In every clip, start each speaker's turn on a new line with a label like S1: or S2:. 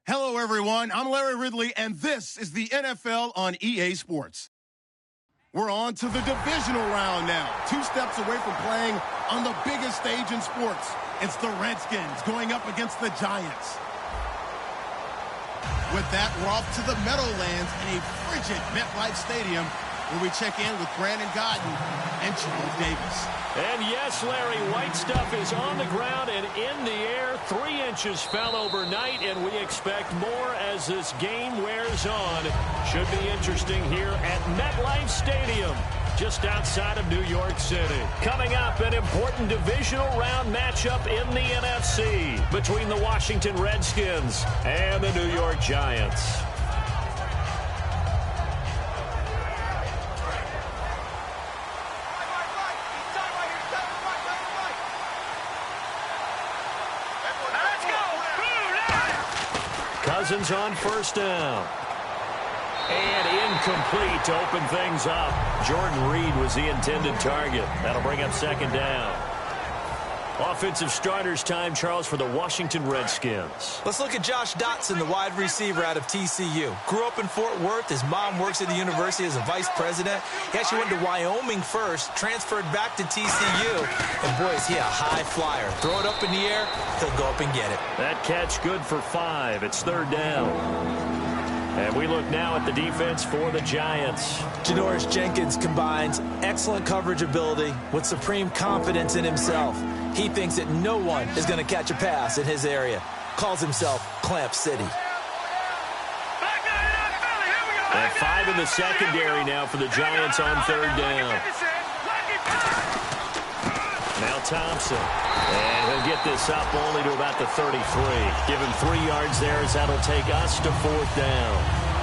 S1: Hello, everyone. I'm Larry Ridley, and this is the NFL on EA Sports. We're on to the divisional round now. 2 steps away from playing on the biggest stage in sports. It's the Redskins going up against the Giants. With that, we're off to the Meadowlands in a frigid MetLife Stadium, where we check in with Brandon Godden and Charles Davis.
S2: And yes, Larry, white stuff is on the ground and in the air. 3 inches fell overnight, and we expect more as this game wears on. Should be interesting here at MetLife Stadium, just outside of New York City. Coming up, an important divisional round matchup in the NFC between the Washington Redskins and the New York Giants. Cousins on first down. And incomplete to open things up. Jordan Reed was the intended target. That'll bring up second down. Offensive starters time, Charles, for the Washington Redskins.
S3: Let's look at Josh Dotson, the wide receiver out of TCU. Grew up in Fort Worth. His mom works at the university as a vice president. He actually went to Wyoming first, transferred back to TCU. And, boy, is he a high flyer. Throw it up in the air, he'll go up and get it.
S2: That catch good for 5. It's third down. And we look now at the defense for the Giants.
S3: Janoris Jenkins combines excellent coverage ability with supreme confidence in himself. He thinks that no one is going to catch a pass in his area. Calls himself Clamp City.
S2: And 5 in the secondary now for the Giants on third down. Now Thompson. And he'll get this up only to about the 33. Give him 3 yards there as that'll take us to fourth down.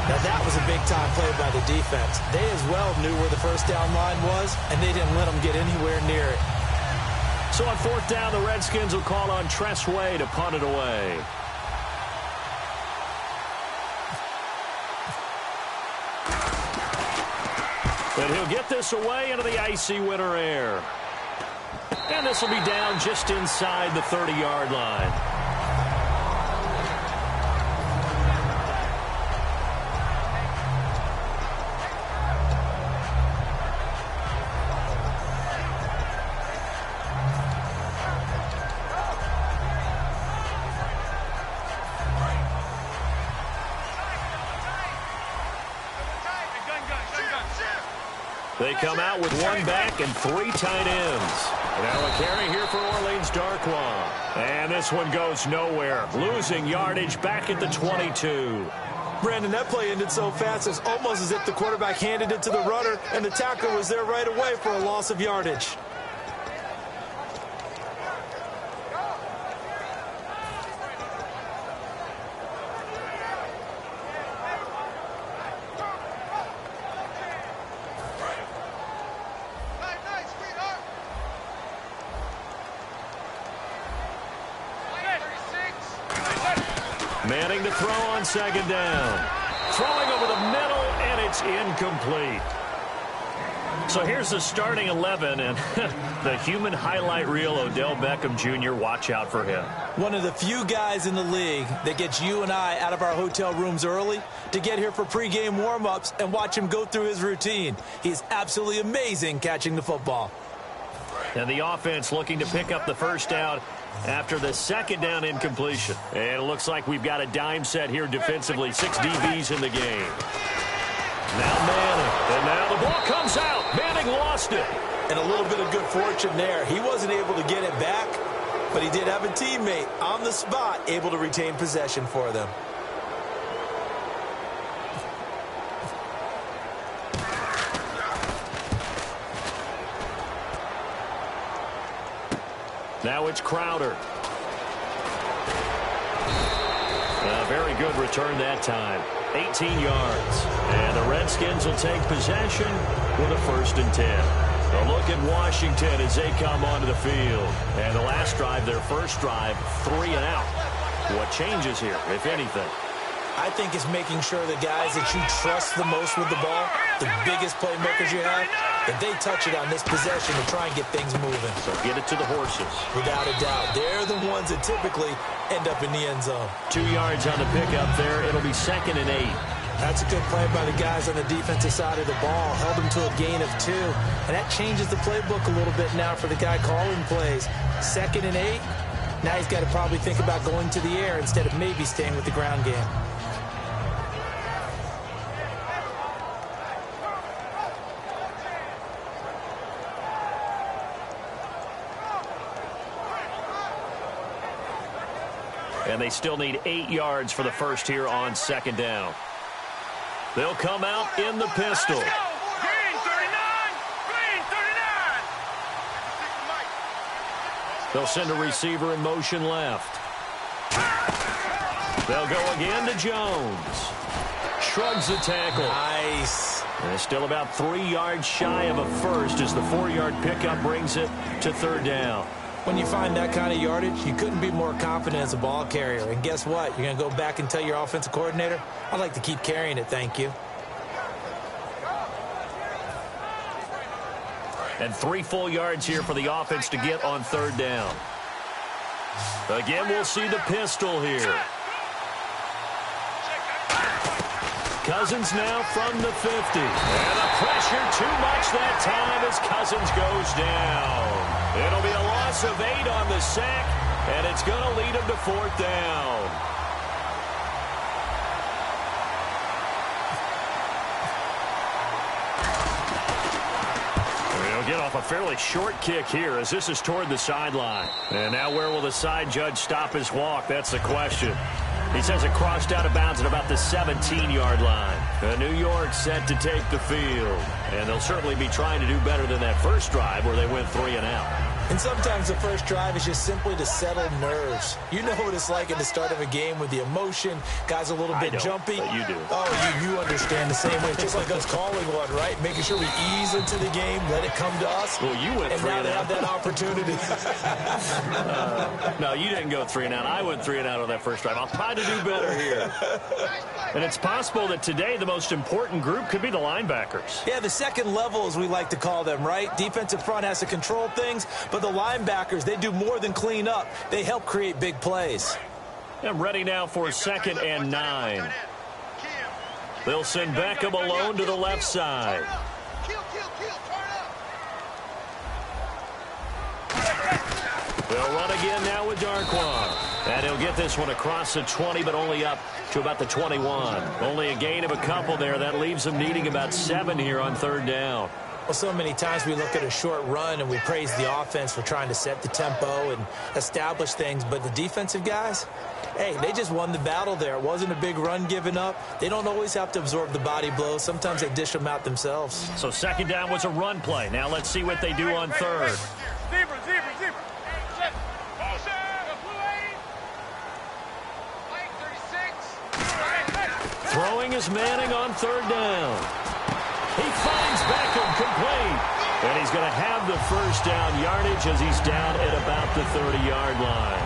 S3: Now that was a big-time play by the defense. They as well knew where the first down line was, and they didn't let them get anywhere near it.
S2: So on fourth down, the Redskins will call on Tress Way to punt it away. But he'll get this away into the icy winter air. And this will be down just inside the 30-yard line. They come out with 1 back and 3 tight ends. Now a carry here for Orleans Darkwa. And this one goes nowhere. Losing yardage back at the 22.
S3: Brandon, that play ended so fast, it's almost as if the quarterback handed it to the runner, and the tackler was there right away for a loss of yardage.
S2: Manning to throw on second down. Throwing over the middle, and it's incomplete. So here's the starting 11, and the human highlight reel, Odell Beckham Jr., watch out for him.
S3: One of the few guys in the league that gets you and I out of our hotel rooms early to get here for pregame warm-ups and watch him go through his routine. He's absolutely amazing catching the football.
S2: And the offense looking to pick up the first down after the second down incompletion. And it looks like we've got a dime set here defensively. 6 DBs in the game. Now Manning. And now the ball comes out. Manning lost it.
S3: And a little bit of good fortune there. He wasn't able to get it back, but he did have a teammate on the spot able to retain possession for them.
S2: Now it's Crowder. A very good return that time. 18 yards. And the Redskins will take possession with a 1st and 10. A look at Washington as they come onto the field. And the last drive, their first drive, 3 and out. What changes here, if anything?
S3: I think it's making sure the guys that you trust the most with the ball, the biggest playmakers you have, that they touch it on this possession to try and get things moving.
S2: So get it to the horses.
S3: Without a doubt. They're the ones that typically end up in the end zone.
S2: 2 yards on the pickup there. It'll be 2nd and 8.
S3: That's a good play by the guys on the defensive side of the ball. Held them to a gain of 2. And that changes the playbook a little bit now for the guy calling plays. 2nd and 8. Now he's got to probably think about going to the air instead of maybe staying with the ground game.
S2: And they still need 8 yards for the first here on 2nd down. They'll come out in the pistol.
S4: Green 39! Green 39!
S2: They'll send a receiver in motion left. They'll go again to Jones. Shrugs the tackle.
S3: Nice.
S2: And still about 3 yards shy of a first as the 4-yard pickup brings it to 3rd down.
S3: When you find that kind of yardage, you couldn't be more confident as a ball carrier. And guess what? You're going to go back and tell your offensive coordinator, I'd like to keep carrying it, thank you.
S2: And 3 full yards here for the offense to get on 3rd down. Again, we'll see the pistol here. Cousins now from the 50. And the pressure too much that time as Cousins goes down. It'll be a loss of 8 on the sack, and it's going to lead him to 4th down. He'll get off a fairly short kick here as this is toward the sideline. And now where will the side judge stop his walk? That's the question. He says it crossed out of bounds at about the 17-yard line. New York set to take the field. And they'll certainly be trying to do better than that first drive where they went 3 and out.
S3: And sometimes the first drive is just simply to settle nerves. You know what it's like at the start of a game with the emotion. Guys a little bit jumpy.
S2: But you do.
S3: Oh, you understand the same way. Just like us calling one, right? Making sure we ease into the game, let it come to us.
S2: Well, you went 3 and out.
S3: And now they have that opportunity.
S2: No, you didn't go 3 and out. I went 3 and out on that first drive. I'll try to do better here. And it's possible that today the most important group could be the linebackers.
S3: Yeah, the second level, as we like to call them, right? Defensive front has to control things, but the linebackers, they do more than clean up. They help create big plays.
S2: And ready now for 2nd and 9. They'll send Beckham alone to the left side. They'll run again now with Darquan. And he'll get this one across the 20, but only up to about the 21. Only a gain of a couple there. That leaves them needing about 7 here on 3rd down.
S3: Well, so many times we look at a short run and we praise the offense for trying to set the tempo and establish things. But the defensive guys, hey, they just won the battle there. It wasn't a big run given up. They don't always have to absorb the body blows. Sometimes they dish them out themselves.
S2: So 2nd down was a run play. Now let's see what they do on 3rd.
S4: Zebra.
S2: Throwing is Manning on 3rd down. He finds Beckham complete. And he's going to have the first down yardage as he's down at about the 30-yard line.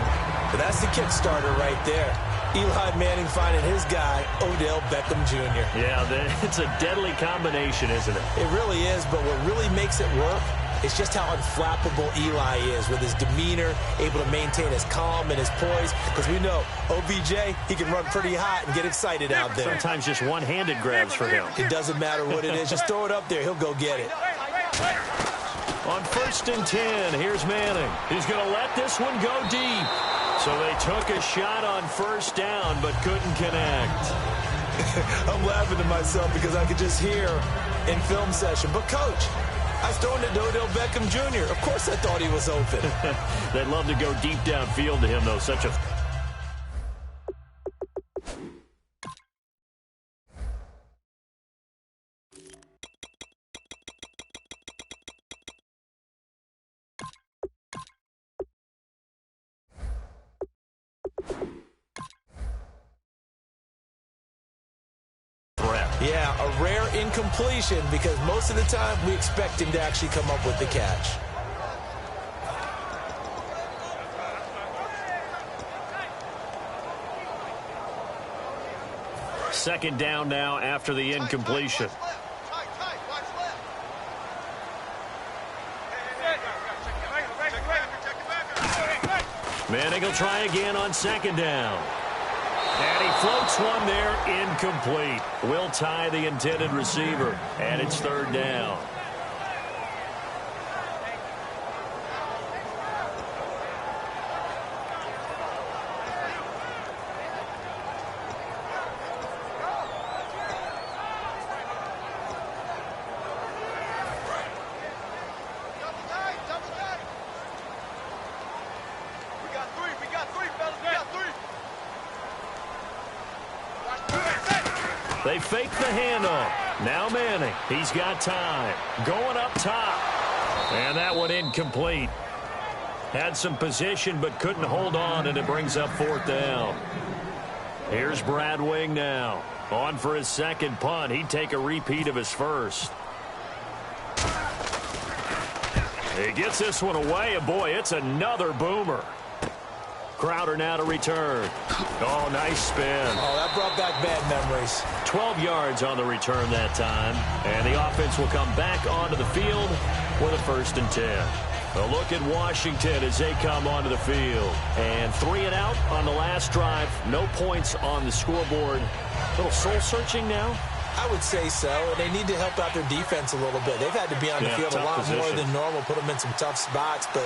S3: But that's the kickstarter right there. Eli Manning finding his guy, Odell Beckham Jr.
S2: Yeah, it's a deadly combination, isn't it?
S3: It really is, but what really makes it work is just how unflappable Eli is with his demeanor, able to maintain his calm and his poise. Because we know OBJ, he can run pretty hot and get excited out there.
S2: Sometimes just one-handed grabs for him.
S3: It doesn't matter what it is. Just throw it up there. He'll go get it.
S2: On 1st and 10, here's Manning. He's going to let this one go deep. So they took a shot on 1st down, but couldn't connect.
S3: I'm laughing to myself because I could just hear in film session. But, Coach, I was throwing it to Odell Beckham Jr. Of course I thought he was open.
S2: They'd love to go deep downfield to him, though. Such a...
S3: Yeah, a rare incompletion because most of the time we expect him to actually come up with the catch.
S2: Second down now after the incompletion. Manning will try again on second down. And he floats one there, incomplete. Will tie the intended receiver, and it's third down. They fake the handoff. Now Manning. He's got time. Going up top. And that one incomplete. Had some position but couldn't hold on, and it brings up fourth down. Here's Brad Wing now. On for his second punt. He'd take a repeat of his first. He gets this one away, and boy, it's another boomer. Crowder now to return. Oh, nice spin.
S3: Oh, that brought back bad memories.
S2: 12 yards on the return that time. And the offense will come back onto the field with a 1st and 10. A look at Washington as they come onto the field. And 3 and out on the last drive. No points on the scoreboard. A little soul-searching now?
S3: I would say so, and they need to help out their defense a little bit. They've had to be on the field a lot more than normal, put them in some tough spots. But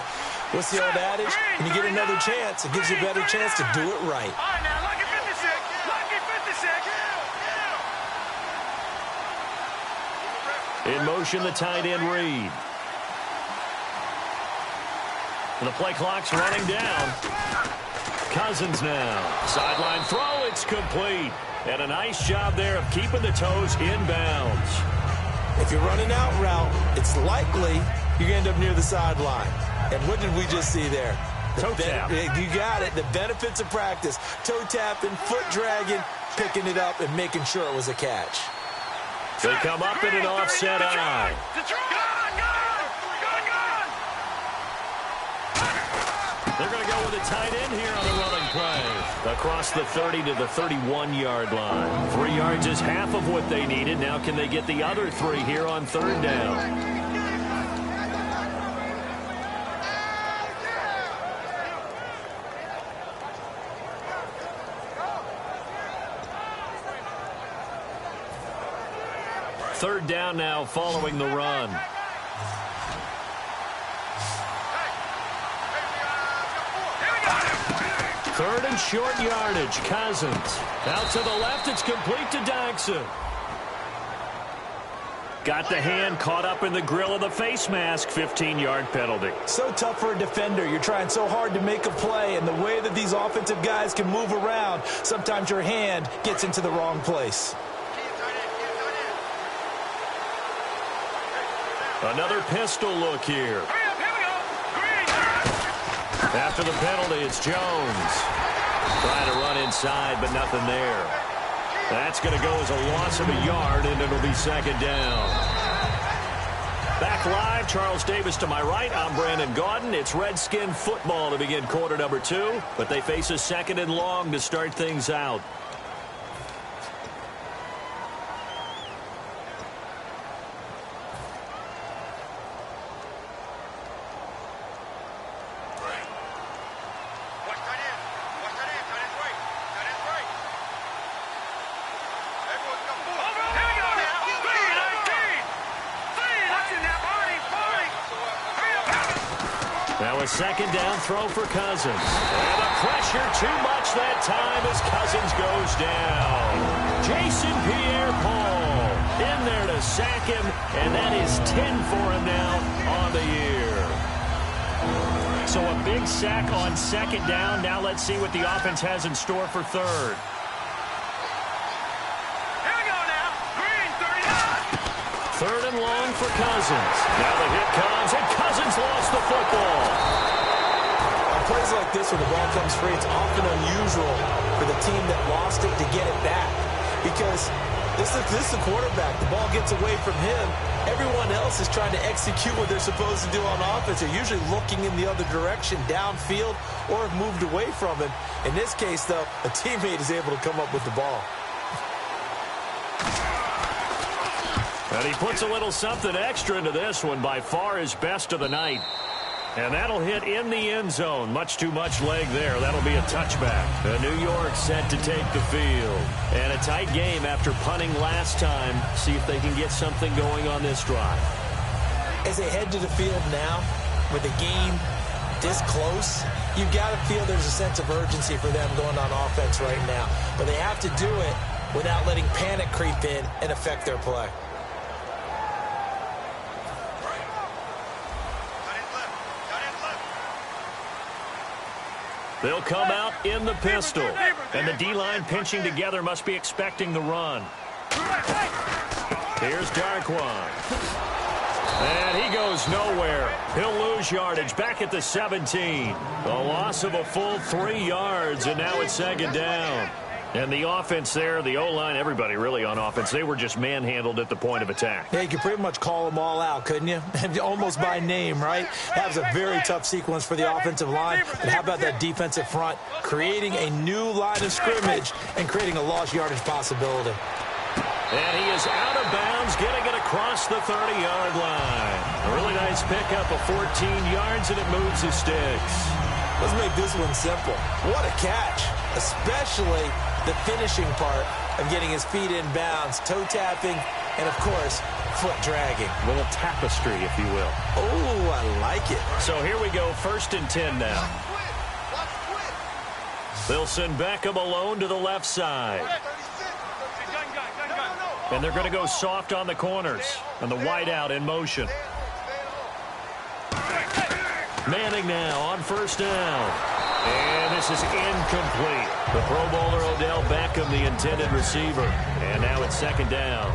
S3: what's the old adage? When you get another chance, it gives you a better chance to do it right.
S4: All right, now, lucky 56. Lucky 56.
S2: In motion, the tight end Reed. And the play clock's running down. Cousins now. Sideline throw, it's complete. And a nice job there of keeping the toes inbounds.
S3: If you're running out route, it's likely you're going to end up near the sideline. And what did we just see there?
S2: Toe tap.
S3: You got it. The benefits of practice. Toe tapping, foot dragging, picking it up, and making sure it was a catch.
S2: They come up in an offset eye. They're going to go with a tight end here on the running play. Across the 30 to the 31-yard line. 3 yards is half of what they needed. Now can they get the other 3 here on third down? Third down now following the run. Third and short yardage. Cousins. Out to the left. It's complete to Daxon. Got the hand caught up in the grill of the face mask. 15-yard penalty.
S3: So tough for a defender. You're trying so hard to make a play, and the way that these offensive guys can move around, sometimes your hand gets into the wrong place.
S2: Another pistol look here. After the penalty, it's Jones. Trying to run inside, but nothing there. That's going to go as a loss of a yard, and it'll be second down. Back live, Charles Davis to my right. I'm Brandon Gaudin. It's Redskin football to begin quarter number 2, but they face a second and long to start things out. Now a second down throw for Cousins. And the pressure too much that time as Cousins goes down. Jason Pierre-Paul in there to sack him, and that is 10 for him now on the year. So a big sack on second down. Now let's see what the offense has in store for third.
S4: Here we go now. Green, 39.
S2: Third and long for Cousins. Now the hit comes, and Cousins lost the football.
S3: On plays like this, when the ball comes free, it's often unusual for the team that lost it to get it back. Because this is the quarterback. The ball gets away from him. Everyone else is trying to execute what they're supposed to do on offense. They're usually looking in the other direction, downfield, or have moved away from him. In this case, though, a teammate is able to come up with the ball.
S2: And he puts a little something extra into this one, by far his best of the night. And that'll hit in the end zone. Much too much leg there. That'll be a touchback. New York set to take the field. And a tight game after punting last time. See if they can get something going on this drive.
S3: As they head to the field now, with the game this close, you got to feel there's a sense of urgency for them going on offense right now. But they have to do it without letting panic creep in and affect their play.
S2: They'll come out in the pistol. And the D-line pinching together must be expecting the run. Here's Darquan. And he goes nowhere. He'll lose yardage back at the 17. A loss of a full 3 yards, and now it's second down. And the offense there, the O-line, everybody really on offense, they were just manhandled at the point of attack.
S3: Yeah, you could pretty much call them all out, couldn't you? Almost by name, right? That was a very tough sequence for the offensive line. But how about that defensive front, creating a new line of scrimmage and creating a lost yardage possibility.
S2: And he is out of bounds, getting it across the 30-yard line. A really nice pickup of 14 yards, and it moves his sticks.
S3: Let's make this one simple. What a catch, especially the finishing part of getting his feet in bounds, toe tapping, and, of course, foot dragging.
S2: A little tapestry, if you will.
S3: Oh, I like it.
S2: So here we go, 1st and 10 now. They'll send Beckham alone to the left side. And they're going to go soft on the corners. And the wideout in motion. Manning now on 1st down. And this is incomplete. The Pro Bowler Odell Beckham, the intended receiver. And now it's 2nd down.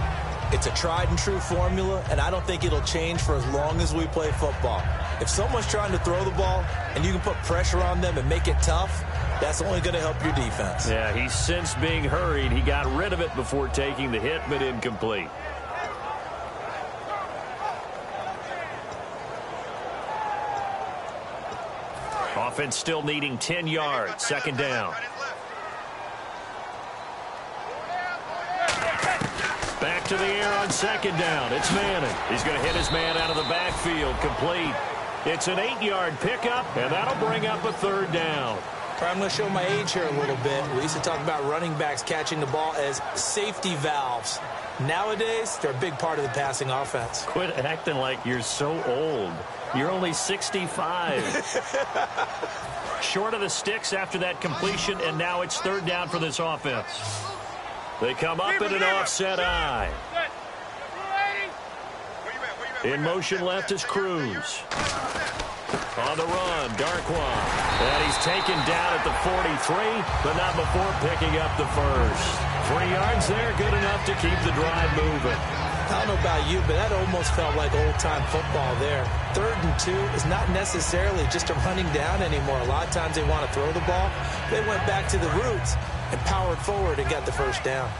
S3: It's a tried and true formula, and I don't think it'll change for as long as we play football. If someone's trying to throw the ball and you can put pressure on them and make it tough, that's only going to help your defense.
S2: Yeah, he's since being hurried. He got rid of it before taking the hit, but incomplete. Offense still needing 10 yards. 2nd down. Back to the air on 2nd down. It's Manning. He's going to hit his man out of the backfield. Complete. It's an 8-yard pickup, and that'll bring up a 3rd down.
S3: I'm going to show my age here a little bit. We used to talk about running backs catching the ball as safety valves. Nowadays, they're a big part of the passing offense.
S2: Quit acting like you're so old. You're only 65. Short of the sticks after that completion, and now it's 3rd down for this offense. They come up in an offset eye. In motion left is Cruz. On the run, Darquan. And he's taken down at the 43, but not before picking up the 1st. 3 yards there, good enough to keep the drive moving.
S3: I don't know about you, but that almost felt like old-time football there. 3rd and 2 is not necessarily just a running down anymore. A lot of times they want to throw the ball. They went back to the roots and powered forward and got the 1st down.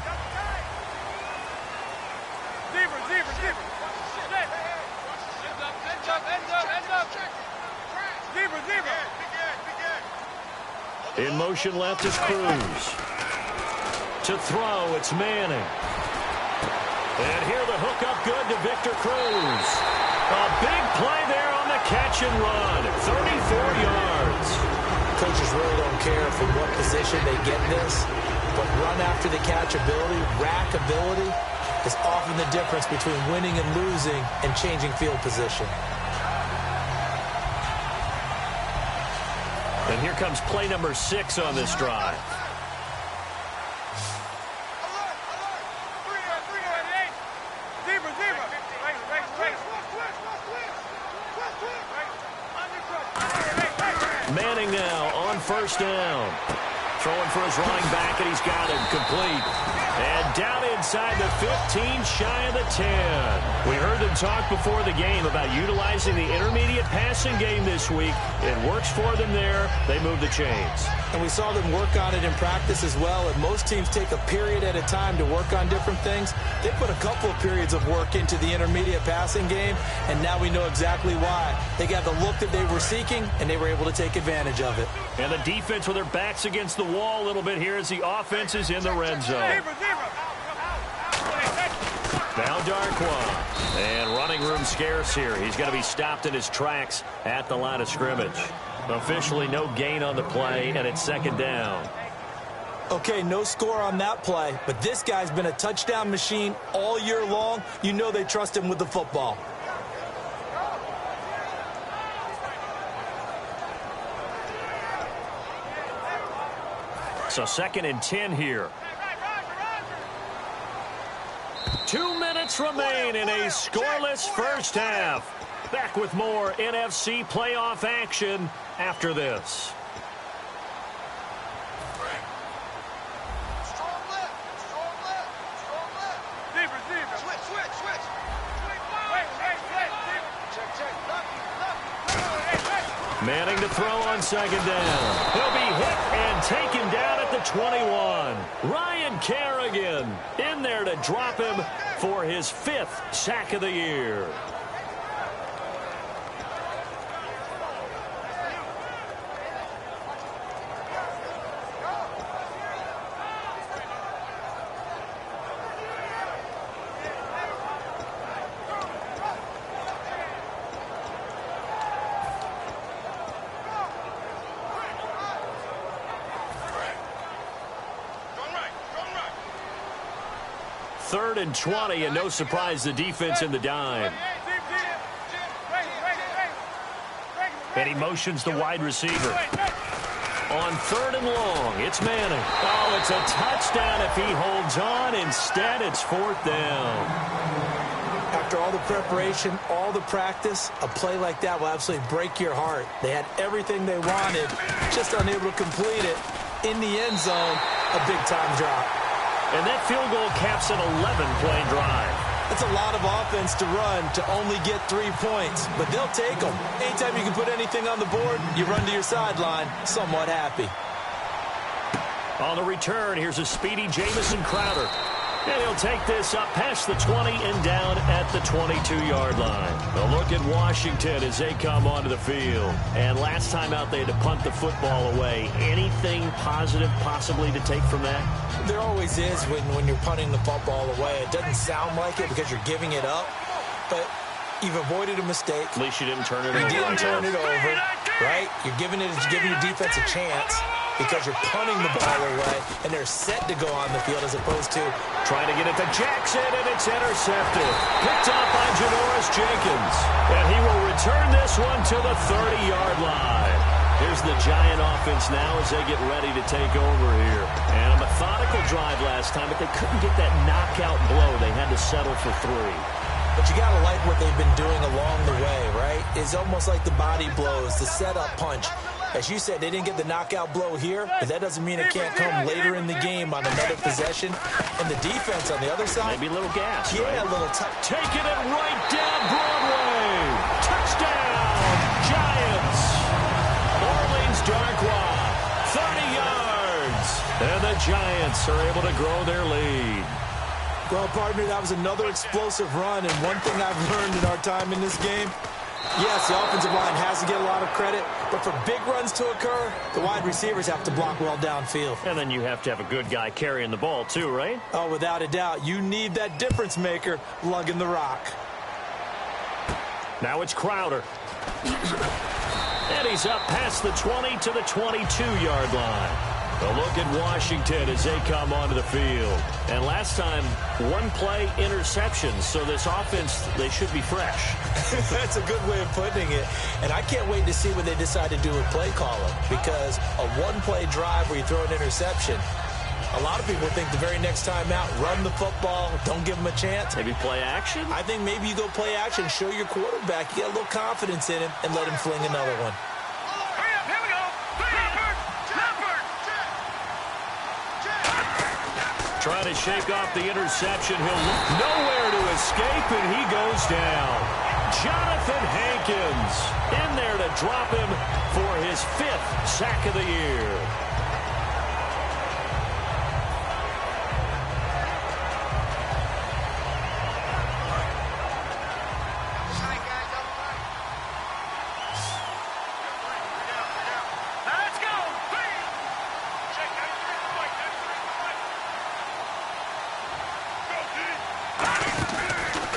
S2: In motion left is Cruz. To throw, it's Manning. And here the hook up good to Victor Cruz. A big play there on the catch and run. 34 yards.
S3: Coaches really don't care from what position they get this, but run after the catch ability, rack ability, is often the difference between winning and losing and changing field position.
S2: And here comes play number 6 on this drive. Manning now on 1st down. Throwing for his running back, and he's got him complete. And down inside the 15, shy of the 10. We heard them talk before the game about utilizing the intermediate passing game this week. It works for them there. They move the chains.
S3: And we saw them work on it in practice as well. And most teams take a period at a time to work on different things. They put a couple of periods of work into the intermediate passing game, and now we know exactly why. They got the look that they were seeking, and they were able to take advantage of it.
S2: And the defense with their backs against the wall a little bit here as the offense is in the red zone. Now Darkwa. And running room scarce here. He's going to be stopped in his tracks at the line of scrimmage. Officially no gain on the play, and it's second down.
S3: Okay, no score on that play, but this guy's been a touchdown machine all year long. You know they trust him with the football.
S2: So 2nd and 10 here. 2 minutes remain in a scoreless first half. Back with more NFC playoff action after this. Manning to throw on 2nd down. He'll be hit and taken down at the 21. Ryan Kerrigan in there to drop him for his 5th sack of the year. Third and 20, and no surprise, the defense in the dime. And he motions the wide receiver. On 3rd and long, it's Manning. Oh, it's a touchdown if he holds on. Instead, it's 4th down.
S3: After all the preparation, all the practice, a play like that will absolutely break your heart. They had everything they wanted, just unable to complete it. In the end zone, a big-time drop.
S2: And that field goal caps an 11-play drive.
S3: That's a lot of offense to run to only get 3 points, but they'll take them. Anytime you can put anything on the board, you run to your sideline somewhat happy.
S2: On the return, here's a speedy Jamison Crowder. And he'll take this up past the 20 and down at the 22-yard line. A look at Washington as they come onto the field. And last time out, they had to punt the football away. Anything positive possibly to take from that?
S3: There always is when you're punting the football away. It doesn't sound like it because you're giving it up, but you've avoided a mistake.
S2: At least you didn't turn it over.
S3: You didn't turn it over, right? You're giving your defense a chance because you're punting the ball away, and they're set to go on the field as opposed to
S2: trying to get it to Jackson, and it's intercepted. Picked up by Janoris Jenkins. And he will return this one to the 30-yard line. Here's the Giant offense now as they get ready to take over here. And a methodical drive last time, but they couldn't get that knockout blow. They had to settle for 3.
S3: But you got to like what they've been doing along the way, right? It's almost like the body blows, the setup punch. As you said, they didn't get the knockout blow here, but that doesn't mean it can't come later in the game on another possession. And the defense on the other side.
S2: Maybe a little gas,
S3: yeah,
S2: right?
S3: A little tough.
S2: Taking it right down Broadway. Touchdown, Giants. Orleans Darkwa, 30 yards. And the Giants are able to grow their lead.
S3: Well, partner, that was another explosive run, and one thing I've learned in our time in this game, yes, the offensive line has to get a lot of credit, but for big runs to occur, the wide receivers have to block well downfield.
S2: And then you have to have a good guy carrying the ball too, right?
S3: Oh, without a doubt. You need that difference maker lugging the rock.
S2: Now it's Crowder. And he's up past the 20 to the 22-yard line. A look at Washington as they come onto the field. And last time, 1-play interception. So this offense, they should be fresh.
S3: That's a good way of putting it. And I can't wait to see what they decide to do with play calling. Because a 1-play drive where you throw an interception, a lot of people think the very next time out, run the football, don't give them a chance.
S2: Maybe play action?
S3: I think maybe you go play action, show your quarterback, you get a little confidence in him, and let him fling another one.
S2: Trying to shake off the interception. He'll look nowhere to escape, and he goes down. Jonathan Hankins in there to drop him for his 5th sack of the year.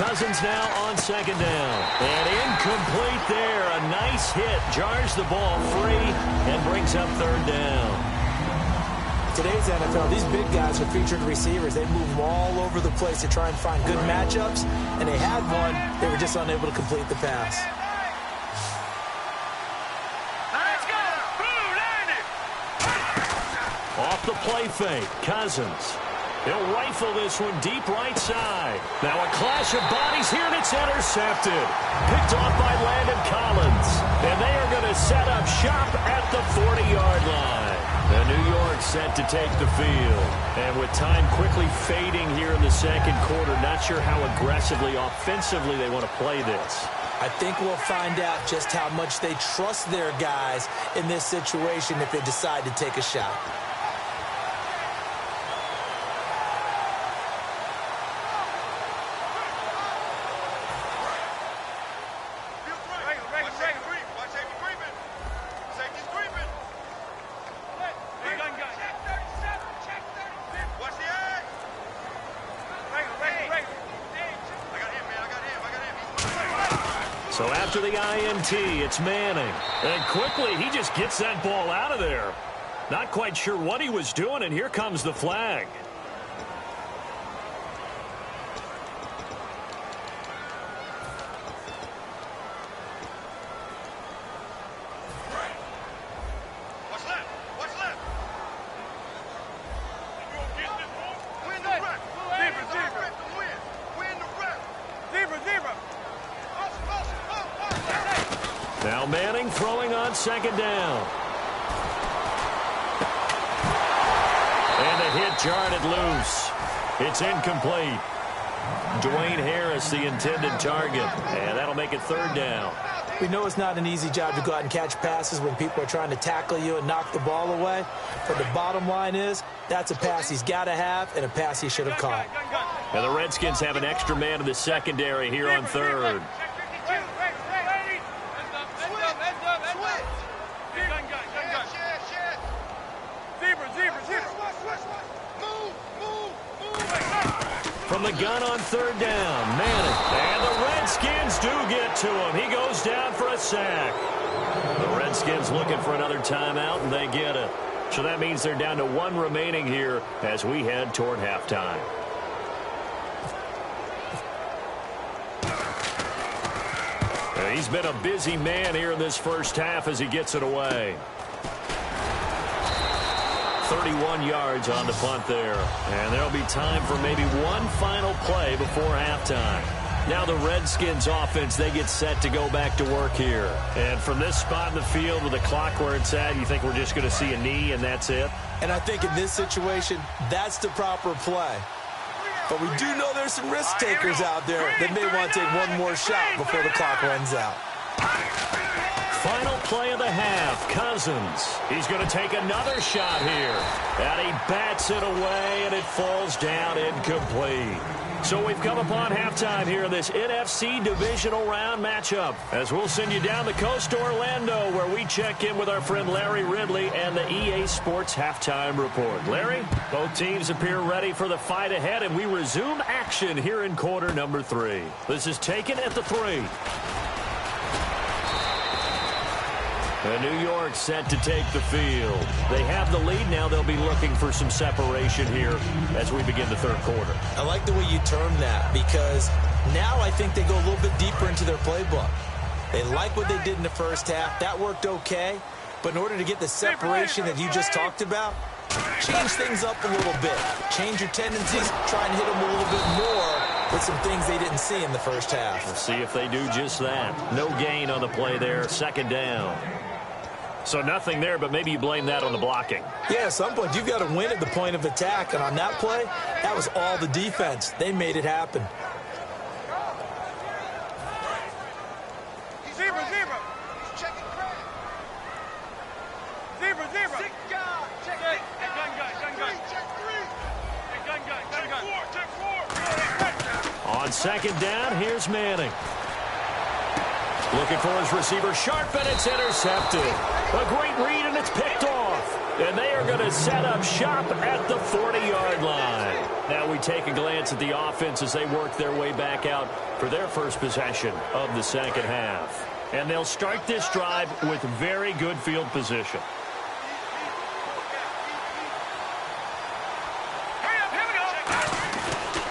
S2: Cousins now on second down. And incomplete there. A nice hit. Jars the ball free and brings up third down.
S3: Today's NFL, these big guys are featured receivers. They move all over the place to try and find good matchups, and they had one. They were just unable to complete the pass.
S4: Let's go!
S2: Off the play fake, Cousins. He'll rifle this one deep right side. Now a clash of bodies here, and it's intercepted. Picked off by Landon Collins. And they are going to set up shop at the 40-yard line. And New York set to take the field. And with time quickly fading here in the second quarter, not sure how aggressively, offensively they want to play this.
S3: I think we'll find out just how much they trust their guys in this situation if they decide to take a shot.
S2: So after the INT, it's Manning. And quickly, he just gets that ball out of there. Not quite sure what he was doing, and here comes the flag.
S4: What's left? What's left? Win the rep. Win the rep. Zebra.
S2: Now Manning throwing on second down. And the hit jarred it loose. It's incomplete. Dwayne Harris, the intended target. And that'll make it third down.
S3: We know it's not an easy job to go out and catch passes when people are trying to tackle you and knock the ball away. But the bottom line is, that's a pass he's got to have and a pass he should have caught.
S2: And the Redskins have an extra man in the secondary here on third. From the gun on third down, Manning. And the Redskins do get to him. He goes down for a sack. The Redskins looking for another timeout, and they get it. So that means they're down to one remaining here as we head toward halftime. He's been a busy man here in this first half as he gets it away. 31 yards on the punt there. And there'll be time for maybe one final play before halftime. Now the Redskins offense, they get set to go back to work here. And from this spot in the field with the clock where it's at, you think we're just going to see a knee and that's it?
S3: And I think in this situation, that's the proper play. But we do know there's some risk takers out there that may want to take one more shot before the clock runs out.
S2: Final play of the half, Cousins. He's going to take another shot here. And he bats it away, and it falls down incomplete. So we've come upon halftime here in this NFC divisional round matchup. As we'll send you down the coast to Orlando, where we check in with our friend Larry Ridley and the EA Sports Halftime Report. Larry, both teams appear ready for the fight ahead, and we resume action here in quarter number 3. This is taken at the 3. And New York set to take the field. They have the lead now. They'll be looking for some separation here as we begin the third quarter.
S3: I like the way you term that because now I think they go a little bit deeper into their playbook. They like what they did in the first half. That worked okay. But in order to get the separation that you just talked about, change things up a little bit. Change your tendencies. Try and hit them a little bit more with some things they didn't see in the first half.
S2: We'll see if they do just that. No gain on the play there. Second down. So nothing there, but maybe you blame that on the blocking.
S3: Yeah, at some point, you've got to win at the point of attack. And on that play, that was all the defense. They made it happen.
S4: Zebra. He's checking crack. Zebra. Sick guy. Check gun guy. Check 3. Hey, gun guy. Check 4.
S2: On second down, here's Manning. Looking for his receiver, sharp, and it's intercepted. A great read, and it's picked off. And they are going to set up shop at the 40-yard line. Now we take a glance at the offense as they work their way back out for their first possession of the second half. And they'll start this drive with very good field position.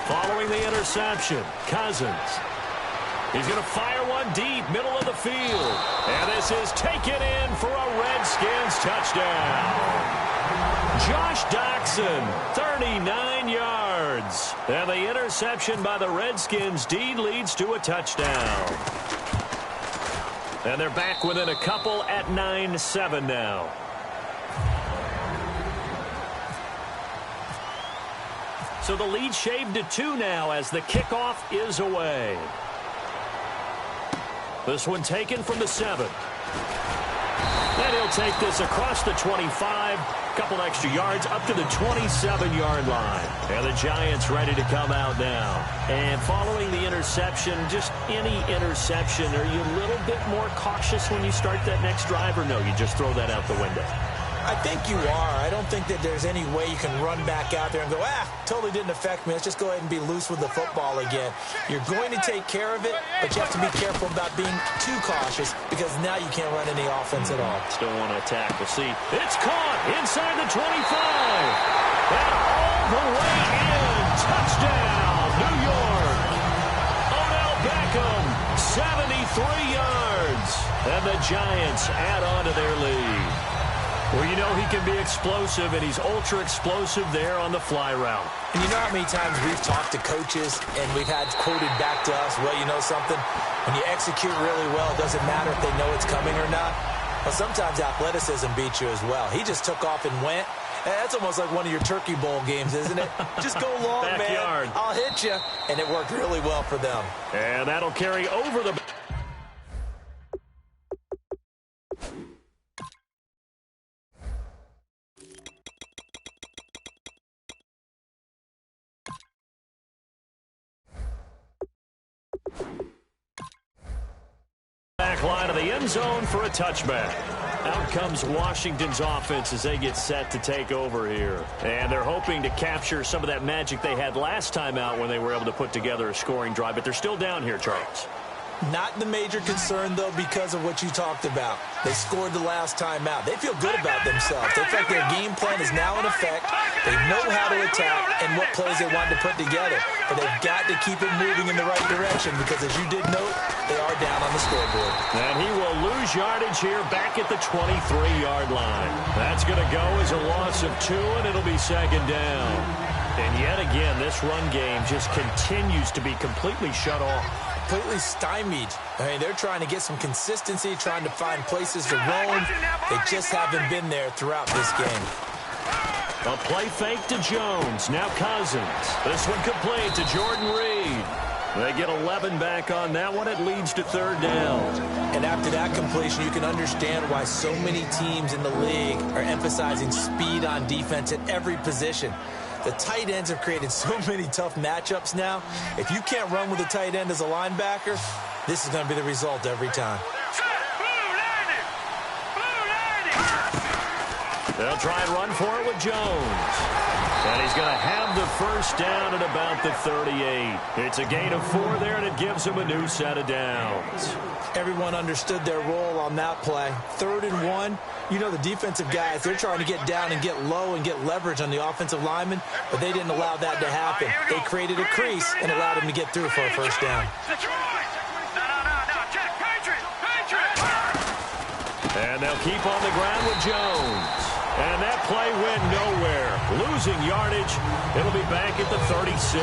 S2: Following the interception, Cousins. He's going to fire one deep, middle of the field. And this is taken in for a Redskins touchdown. Josh Doxson, 39 yards. And the interception by the Redskins D leads to a touchdown. And they're back within a couple at 9-7 now. So the lead shaved to 2 now as the kickoff is away. This one taken from the 7. And he'll take this across the 25. Couple extra yards up to the 27-yard line. And the Giants ready to come out now. And following the interception, just any interception, are you a little bit more cautious when you start that next drive, or no, you just throw that out the window?
S3: I think you are. I don't think that there's any way you can run back out there and go, totally didn't affect me. Let's just go ahead and be loose with the football again. You're going to take care of it, but you have to be careful about being too cautious because now you can't run any offense at all.
S2: Still want to attack. We'll see. It's caught inside the 25. And all the way in. Touchdown, New York. Odell Beckham, 73 yards. And the Giants add on to their lead. Well, you know he can be explosive, and he's ultra-explosive there on the fly route.
S3: And you know how many times we've talked to coaches, and we've had quoted back to us, well, you know something? When you execute really well, it doesn't matter if they know it's coming or not. Well, sometimes athleticism beats you as well. He just took off and went. And that's almost like one of your Turkey Bowl games, isn't it? Just go long,
S2: Backyard.
S3: man. I'll hit you. And it worked really well for them.
S2: And that'll carry over the... back line of the end zone for a touchback. Out comes Washington's offense as they get set to take over here. And they're hoping to capture some of that magic they had last time out when they were able to put together a scoring drive. But they're still down here, Charles.
S3: Not the major concern, though, because of what you talked about. They scored the last time out. They feel good about themselves. They feel like their game plan is now in effect. They know how to attack and what plays they want to put together. But they've got to keep it moving in the right direction because, as you did note, they are down on the scoreboard.
S2: And he will lose yardage here back at the 23-yard line. That's going to go as a loss of 2, and it'll be second down. And yet again, this run game just continues to be completely shut off.
S3: Completely stymied. I mean, they're trying to get some consistency, trying to find places to roam. They just haven't been there throughout this game.
S2: A play fake to Jones. Now Cousins. This one complete to Jordan Reed. They get 11 back on that one. It leads to third down.
S3: And after that completion, you can understand why so many teams in the league are emphasizing speed on defense at every position. The tight ends have created so many tough matchups now. If you can't run with a tight end as a linebacker, this is going to be the result every time.
S2: They'll try and run for it with Jones. And he's going to have the first down at about the 38. It's a gain of 4 there, and it gives him a new set of downs.
S3: Everyone understood their role on that play. 3rd and 1. You know the defensive guys, they're trying to get down and get low and get leverage on the offensive lineman, but they didn't allow that to happen. They created a crease and allowed him to get through for a first down.
S2: And they'll keep on the ground with Jones. And that play went nowhere. Losing yardage. It'll be back at the 36.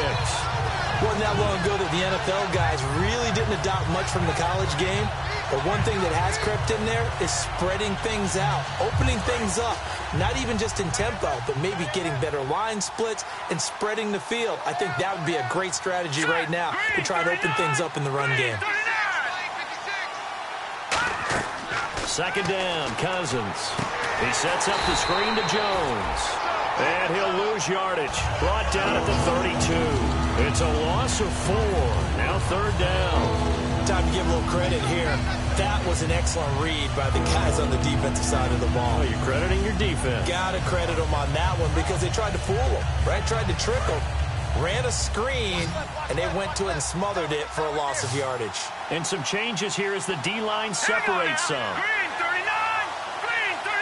S3: Wasn't that long ago that the NFL guys really didn't adopt much from the college game. But one thing that has crept in there is spreading things out, opening things up. Not even just in tempo, but maybe getting better line splits and spreading the field. I think that would be a great strategy right now to try and open things up in the run game.
S2: Second down, Cousins. He sets up the screen to Jones. And he'll lose yardage. Brought down at the 32. It's a loss of 4. Now third down.
S3: Time to give a little credit here. That was an excellent read by the guys on the defensive side of the ball.
S2: Oh, you're crediting your defense.
S3: Got to credit them on that one because they tried to fool them, right? Tried to trick them. ran a screen, and they went to it and smothered it for a loss of yardage.
S2: And some changes here as the D-line separates some.
S4: Green 39. Green 39.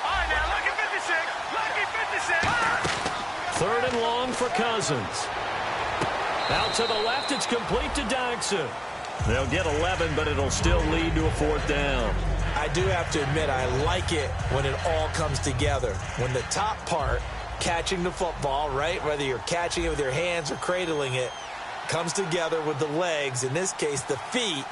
S4: All right, now, lucky 56. Lucky 56.
S2: Third and long for Cousins. Out to the left, it's complete to Daxon. They'll get 11, but it'll still lead to a fourth down.
S3: I do have to admit, I like it when it all comes together. When the top part, catching the football, right, whether you're catching it with your hands or cradling it, comes together with the legs, in this case the feet,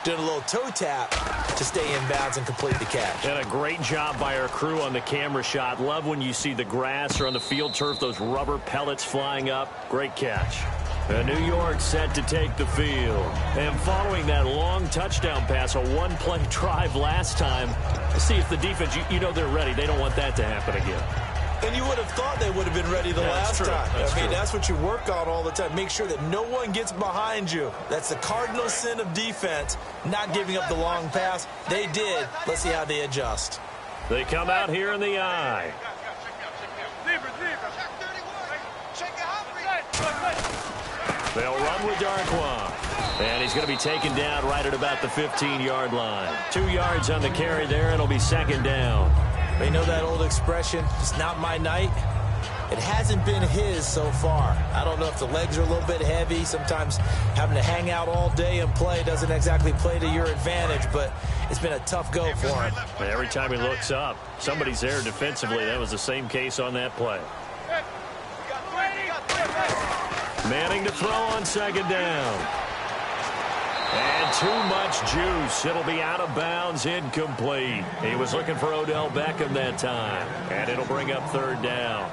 S3: doing a little toe tap to stay in bounds and complete the catch.
S2: And a great job by our crew on the camera shot. Love when you see the grass or on the field turf, those rubber pellets flying up. Great catch. And New York set to take the field. And following that long touchdown pass, a one-play drive last time, see if the defense, you know they're ready. They don't want that to happen again.
S3: And you would have thought they would have been ready the last time. I mean, that's what you work on all the time. Make sure that no one gets behind you. That's the cardinal sin of defense, not giving up the long pass. They did. Let's see how they adjust.
S2: They come out here in the eye. They'll run with Darkwa. And he's going to be taken down right at about the 15-yard line. 2 yards on the carry there, and it'll be second down.
S3: They know that old expression, it's not my night. It hasn't been his so far. I don't know if the legs are a little bit heavy. Sometimes having to hang out all day and play doesn't exactly play to your advantage, but it's been a tough go for him.
S2: And every time he looks up, somebody's there defensively. That was the same case on that play. Manning to throw on second down. And too much juice. It'll be out of bounds, incomplete. He was looking for Odell Beckham that time. And it'll bring up third down.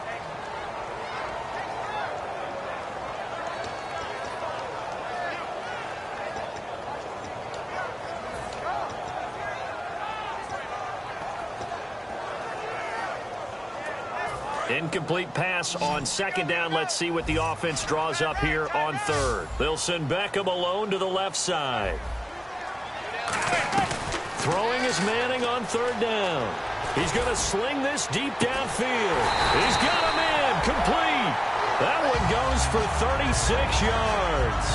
S2: Incomplete pass on second down. Let's see what the offense draws up here on third. They'll send Beckham alone to the left side. Throwing is Manning on third down. He's going to sling this deep downfield. He's got him in. Complete. That one goes for 36 yards.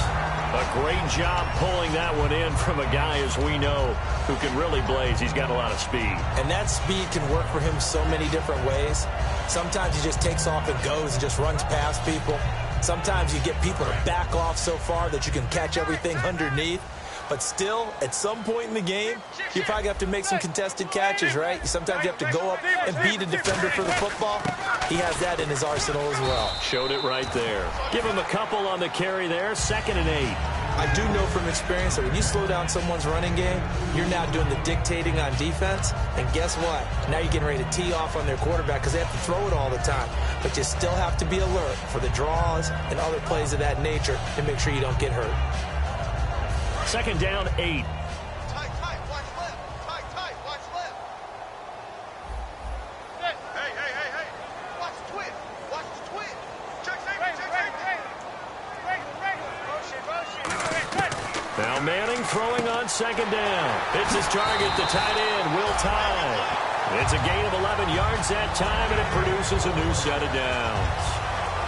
S2: A great job pulling that one in from a guy, as we know, who can really blaze. He's got a lot of speed.
S3: And that speed can work for him so many different ways. Sometimes he just takes off and goes and just runs past people. Sometimes you get people to back off so far that you can catch everything underneath. But still, at some point in the game, you probably have to make some contested catches, right? Sometimes you have to go up and beat a defender for the football. He has that in his arsenal as well.
S2: Showed it right there. Give him a couple on the carry there. 2nd and 8.
S3: I do know from experience that when you slow down someone's running game, you're now doing the dictating on defense. And guess what? Now you're getting ready to tee off on their quarterback because they have to throw it all the time. But you still have to be alert for the draws and other plays of that nature to make sure you don't get hurt.
S2: 2nd down, 8.
S4: Tight, watch left. Tight, watch left. Hey. Watch the twist. Watch the twist. Check safety. Motion.
S2: Now Manning throwing on second down. It's his target, the tight end, Will Tye. It's a gain of 11 yards that time, and it produces a new set of downs.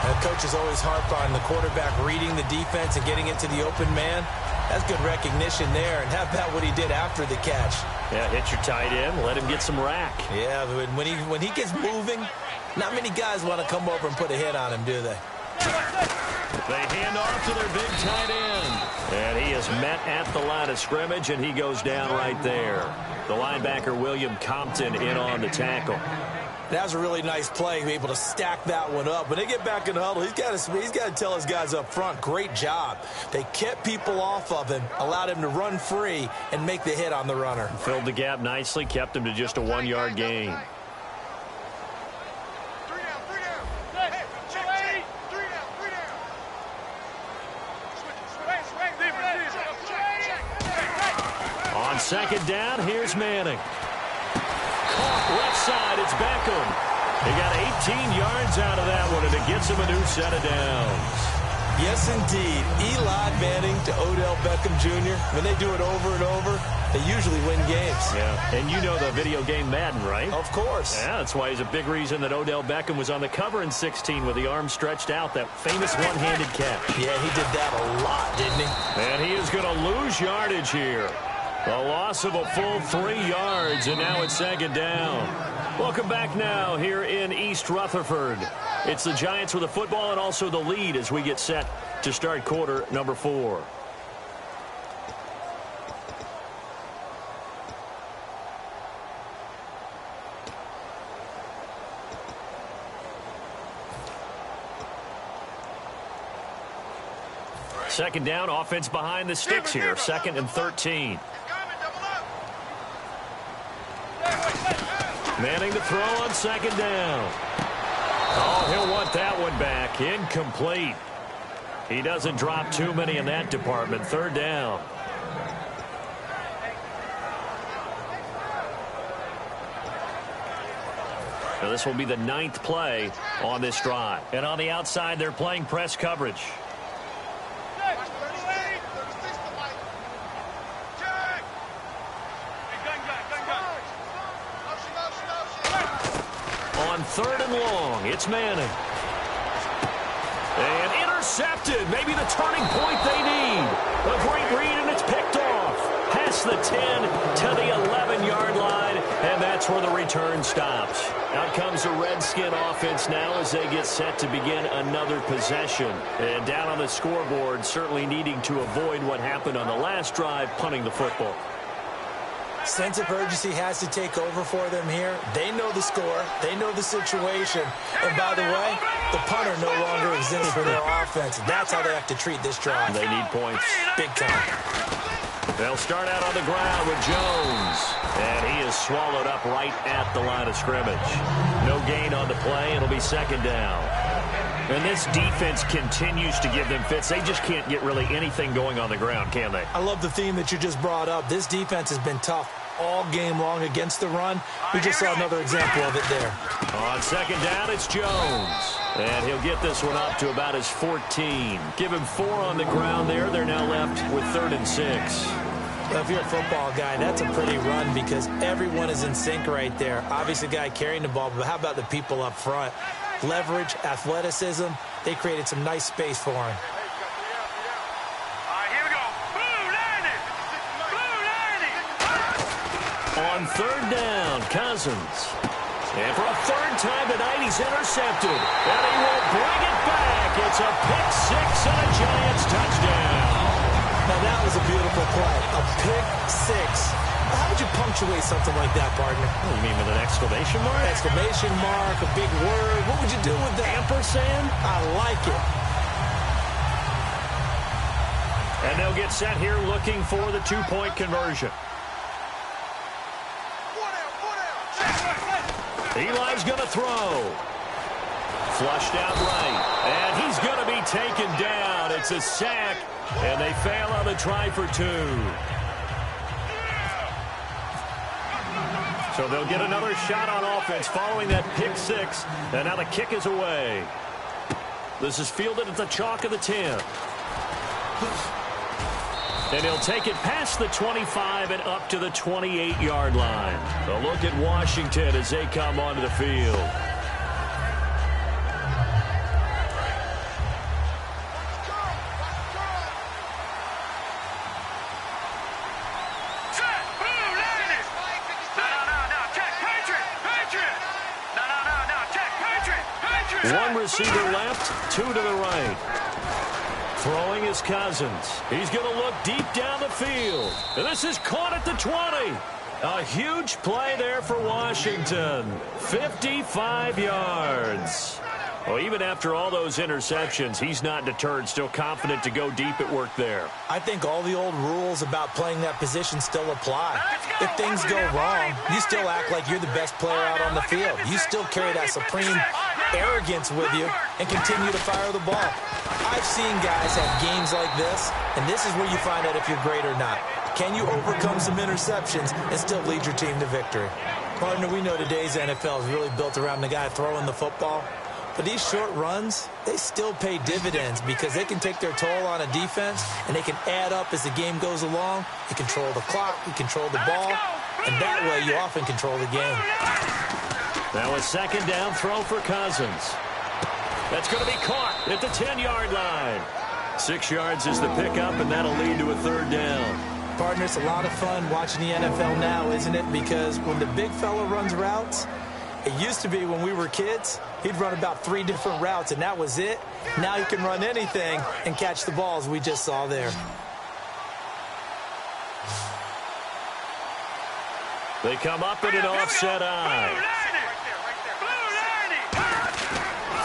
S3: And coaches always harp on the quarterback reading the defense and getting into the open man. That's good recognition there. And how about what he did after the catch?
S2: Yeah, hit your tight end, let him get some rack.
S3: Yeah, but when he gets moving, not many guys want to come over and put a hit on him, do they?
S2: They hand off to their big tight end. And he is met at the line of scrimmage, and he goes down right there. The linebacker, William Compton, in on the tackle.
S3: That was a really nice play, able to stack that one up. When they get back in the huddle, he's got to tell his guys up front, great job. They kept people off of him, allowed him to run free and make the hit on the runner.
S2: Filled the gap nicely, kept him to just a 1-yard gain.
S4: 3 down. Hey, check. 3 down. Swing.
S2: On second down, here's Manning. Left side, it's Beckham. He got 18 yards out of that one, and it gets him a new set of downs.
S3: Yes, indeed. Eli Manning to Odell Beckham Jr. When they do it over and over, they usually win games.
S2: Yeah, and you know the video game Madden, right?
S3: Of course.
S2: Yeah, that's why he's a big reason that Odell Beckham was on the cover in 16 with the arms stretched out, that famous one-handed catch.
S3: Yeah, he did that a lot, didn't he?
S2: And he is going to lose yardage here. A loss of a full 3 yards, and now it's second down. Welcome back now here in East Rutherford. It's the Giants with the football and also the lead as we get set to start quarter number 4. Second down, offense behind the sticks here. 2nd and 13. Manning to throw on second down. Oh, he'll want that one back. Incomplete. He doesn't drop too many in that department. 3rd down. Now this will be the 9th play on this drive. And on the outside, they're playing press coverage. On 3rd and long, it's Manning. And intercepted. Maybe the turning point they need. A great read, and it's picked off. Past the 10 to the 11-yard line, and that's where the return stops. Out comes the Redskin offense now as they get set to begin another possession. And down on the scoreboard, certainly needing to avoid what happened on the last drive, punting the football.
S3: Sense of urgency has to take over for them here. They know the score. They know the situation. And by the way, the punter no longer exists for their offense. That's how they have to treat this drive.
S2: They need points.
S3: Big time.
S2: They'll start out on the ground with Jones. And he is swallowed up right at the line of scrimmage. No gain on the play. It'll be second down. And this defense continues to give them fits. They just can't get really anything going on the ground, can they?
S3: I love the theme that you just brought up. This defense has been tough all game long against the run. We just saw another example of it there.
S2: On second down, it's Jones. And he'll get this one up to about his 14. Give him 4 on the ground there. They're now left with 3rd and 6.
S3: Well, if you're a football guy, that's a pretty run because everyone is in sync right there. Obviously, the guy carrying the ball, but how about the people up front? Leverage, athleticism, they created some nice space for him.
S4: Here we go. Blue 90.
S2: On 3rd down, Cousins. And for a 3rd time tonight, he's intercepted. And he will bring it back. It's a pick 6 and a Giants touchdown.
S3: Now, that was a beautiful play. A pick 6. How would you punctuate something like that, partner?
S2: Oh, you mean with an exclamation mark?
S3: Exclamation mark, a big word. What would you do with that?
S2: Ampersand?
S3: I like it.
S2: And they'll get set here looking for the 2-point conversion. Eli's going to throw. Flushed out right. And he's going to be taken down. It's a sack. And they fail on the try for 2. So they'll get another shot on offense following that pick 6. And now the kick is away. This is fielded at the chalk of the 10. And he'll take it past the 25 and up to the 28-yard line. A look at Washington as they come onto the field. One receiver left, 2 to the right. Throwing is Cousins. He's going to look deep down the field. And this is caught at the 20. A huge play there for Washington. 55 yards. Well, even after all those interceptions, he's not deterred, still confident to go deep at work there.
S3: I think all the old rules about playing that position still apply. If things go wrong, you still act like you're the best player out on the field. You still carry that supreme arrogance with you and continue to fire the ball. I've seen guys have games like this, and this is where you find out if you're great or not. Can you overcome some interceptions and still lead your team to victory? Partner, we know today's NFL is really built around the guy throwing the football. But these short runs, they still pay dividends because they can take their toll on a defense, and they can add up as the game goes along. You control the clock, you control the ball, and that way you often control the game.
S2: Now a second down throw for Cousins. That's going to be caught at the 10-yard line. 6 yards is the pickup, and that'll lead to a third down.
S3: Partner, it's a lot of fun watching the NFL now, isn't it? Because when the big fella runs routes, it used to be when we were kids, he'd run about 3 different routes, and that was it. Now he can run anything and catch the balls we just saw there.
S2: They come up in an offset eye.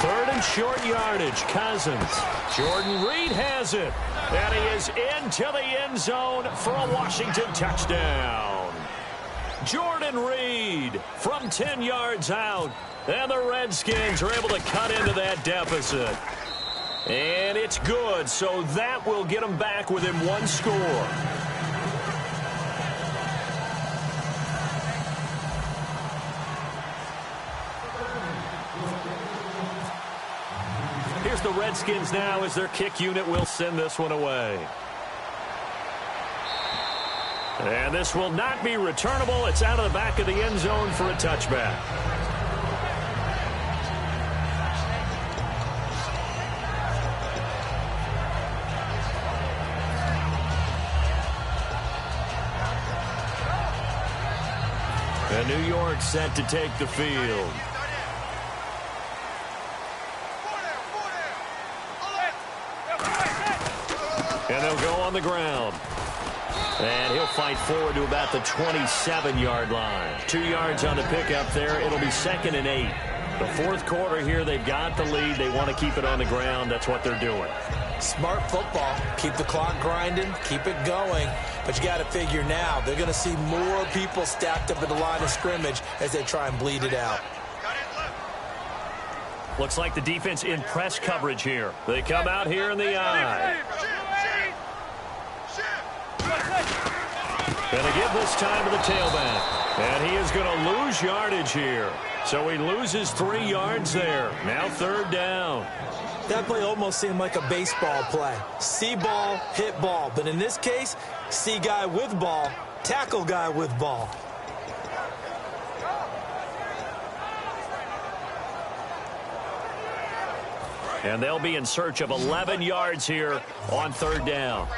S2: Third and short yardage, Cousins. Jordan Reed has it. And he is into the end zone for a Washington touchdown. Jordan Reed from 10 yards out. And the Redskins are able to cut into that deficit. And it's good, so that will get them back within 1 score. Here's the Redskins now as their kick unit will send this one away. And this will not be returnable. It's out of the back of the end zone for a touchback. And New York set to take the field. And they'll go on the ground. And he'll fight forward to about the 27-yard line. 2 yards on the pickup there. It'll be 2nd and 8. The fourth quarter here, they've got the lead. They want to keep it on the ground. That's what they're doing.
S3: Smart football. Keep the clock grinding. Keep it going. But you got to figure now, they're going to see more people stacked up at the line of scrimmage as they try and bleed it out.
S2: Looks like the defense in press coverage here. They come out here in the eye. Going to give this time to the tailback. And he is going to lose yardage here. So he loses 3 yards there. Now 3rd down.
S3: That play almost seemed like a baseball play. See ball, hit ball. But in this case, see guy with ball, tackle guy with ball.
S2: And they'll be in search of 11 yards here on 3rd down.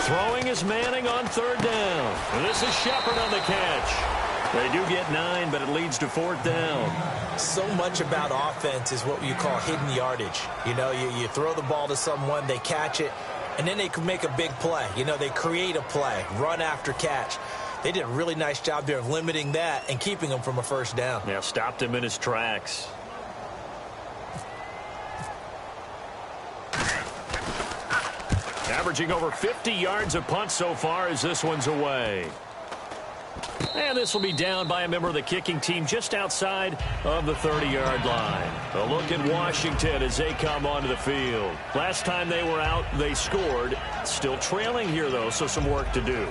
S2: Throwing is Manning on 3rd down. And this is Shepard on the catch. They do get 9, but it leads to 4th down.
S3: So much about offense is what you call hidden yardage. You know, you throw the ball to someone, they catch it, and then they can make a big play. You know, they create a play, run after catch. They did a really nice job there of limiting that and keeping him from a 1st down.
S2: Yeah, stopped him in his tracks. Averaging over 50 yards a punt so far as this one's away. And this will be down by a member of the kicking team just outside of the 30-yard line. A look at Washington as they come onto the field. Last time they were out, they scored. Still trailing here, though, so some work to do.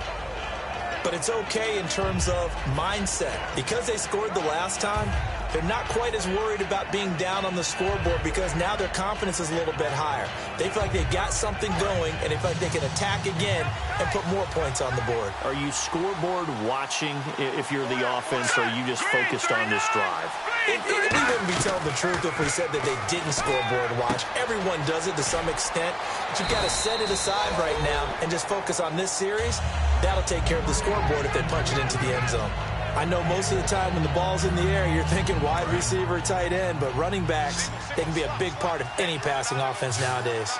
S3: But it's okay in terms of mindset. Because they scored the last time, they're not quite as worried about being down on the scoreboard because now their confidence is a little bit higher. They feel like they've got something going, and they feel like they can attack again and put more points on the board.
S2: Are you scoreboard watching if you're the offense, or are you just focused on this drive?
S3: We wouldn't be telling the truth if we said that they didn't scoreboard watch. Everyone does it to some extent. But you've got to set it aside right now and just focus on this series. That'll take care of the scoreboard if they punch it into the end zone. I know most of the time when the ball's in the air, you're thinking wide receiver, tight end, but running backs, they can be a big part of any passing offense nowadays.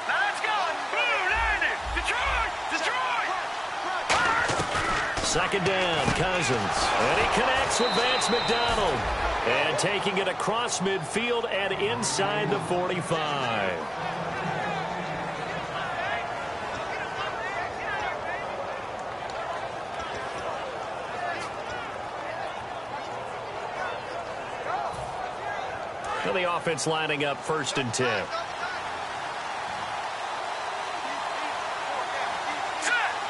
S4: Now let's go. Blue, landed. Detroit.
S2: 2nd down, Cousins. And he connects with Vance McDonald. And taking it across midfield and inside the 45. The offense lining up 1st and 10.
S4: Set.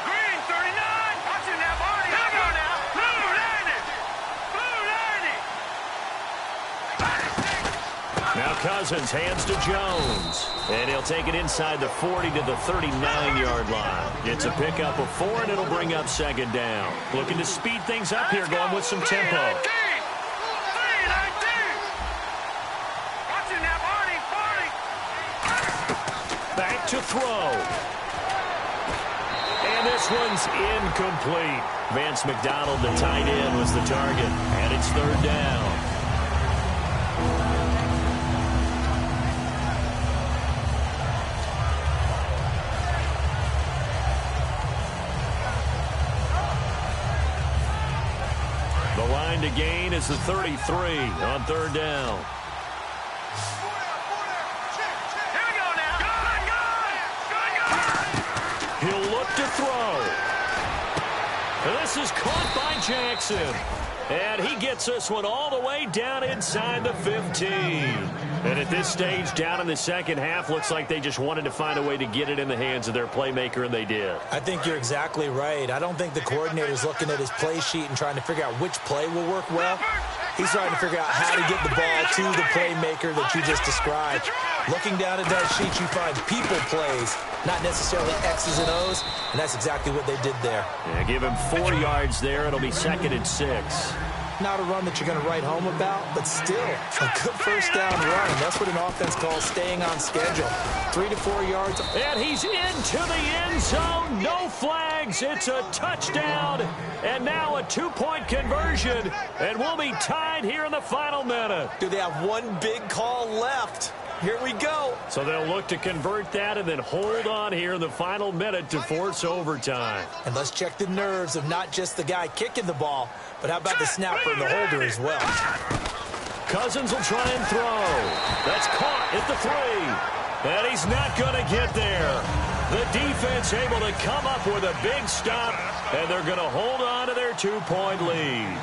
S4: Green, 39. Watching that body.
S2: Now Cousins hands to Jones. And he'll take it inside the 40 to the 39-yard line. It's a pickup of 4, and it'll bring up second down. Looking to speed things up here, going with some tempo. Back to throw. And this one's incomplete. Vance McDonald, the tight end, was the target. And it's third down. The line to gain is the 33 on third down. He'll look to throw. This is caught by Jackson. And he gets this one all the way down inside the 15. And at this stage, down in the second half, looks like they just wanted to find a way to get it in the hands of their playmaker, and they did.
S3: I think you're exactly right. I don't think the coordinator's looking at his play sheet and trying to figure out which play will work well. He's trying to figure out how to get the ball to the playmaker that you just described. Looking down at that sheet, you find people plays, not necessarily X's and O's, and that's exactly what they did there.
S2: Yeah, give him 4 yards there. It'll be 2nd and 6.
S3: Not a run that you're going to write home about, but still a good first down run. That's what an offense calls staying on schedule. 3 to 4 yards.
S2: And he's into the end zone. No flags. It's a touchdown. And now a 2-point conversion. And we'll be tied here in the final minute.
S3: Do they have one big call left? Here we go.
S2: So they'll look to convert that and then hold on here in the final minute to force overtime.
S3: And let's check the nerves of not just the guy kicking the ball, but how about the snapper and the holder as well.
S2: Cousins will try and throw. That's caught at the 3. And he's not going to get there. The defense able to come up with a big stop, and they're going to hold on to their 2-point lead.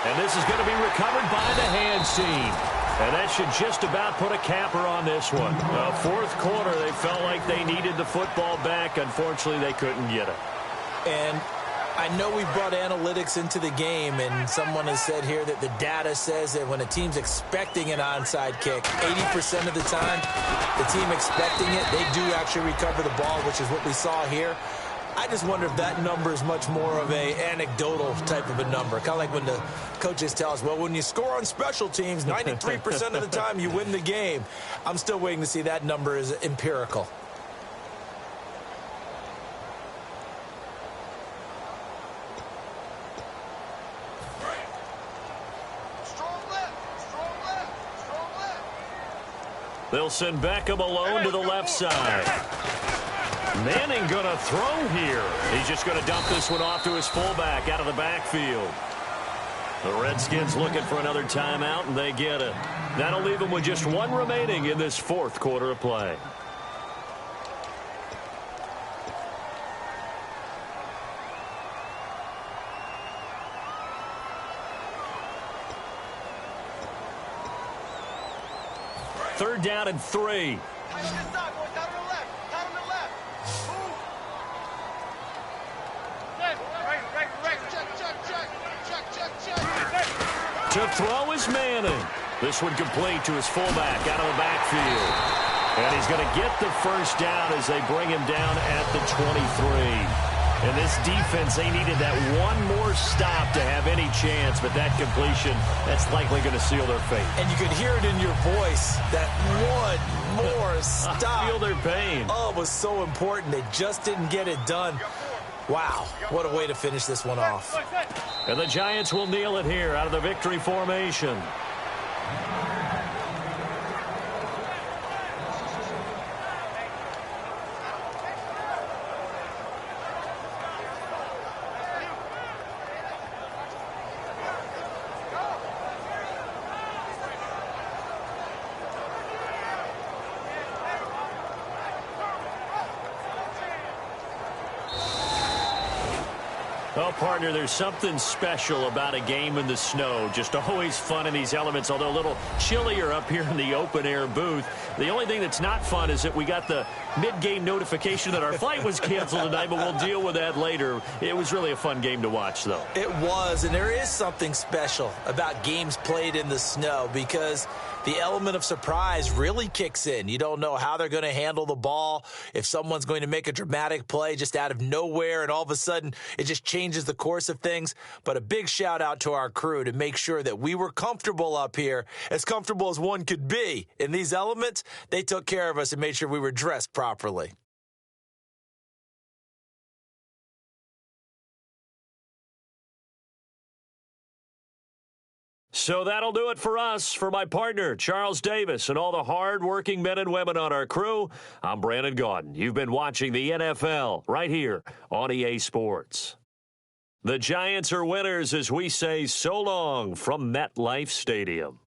S2: And this is going to be recovered by the hands team. And that should just about put a capper on this one. Fourth quarter, they felt like they needed the football back. Unfortunately, they couldn't get it.
S3: And I know we brought analytics into the game, and someone has said here that the data says that when a team's expecting an onside kick, 80% of the time, the team expecting it, they do actually recover the ball, which is what we saw here. I just wonder if that number is much more of a anecdotal type of a number. Kind of like when the coaches tell us, well, when you score on special teams, 93% of the time you win the game. I'm still waiting to see that number is empirical.
S2: They'll send Beckham alone to the left side. Manning going to throw here. He's just going to dump this one off to his fullback out of the backfield. The Redskins looking for another timeout, and they get it. That'll leave them with just 1 remaining in this fourth quarter of play. Third down and 3. To throw is Manning. This one complete to his fullback out of the backfield. And he's going to get the first down as they bring him down at the 23. And this defense, they needed that one more stop to have any chance, but that completion, that's likely going to seal their fate.
S3: And you could hear it in your voice, that one more stop.
S2: I feel their pain.
S3: Oh, it was so important. They just didn't get it done. Wow, what a way to finish this one off.
S2: And the Giants will kneel it here out of the victory formation. Oh, partner, there's something special about a game in the snow. Just always fun in these elements, although a little chillier up here in the open-air booth. The only thing that's not fun is that we got the mid-game notification that our flight was canceled tonight, but we'll deal with that later. It was really a fun game to watch, though.
S3: It was, and there is something special about games played in the snow because the element of surprise really kicks in. You don't know how they're going to handle the ball, if someone's going to make a dramatic play just out of nowhere, and all of a sudden it just changes the course of things. But a big shout out to our crew to make sure that we were comfortable up here, as comfortable as one could be. In these elements, they took care of us and made sure we were dressed properly.
S2: So that'll do it for us. For my partner, Charles Davis, and all the hard-working men and women on our crew, I'm Brandon Gaudin. You've been watching the NFL right here on EA Sports. The Giants are winners as we say so long from MetLife Stadium.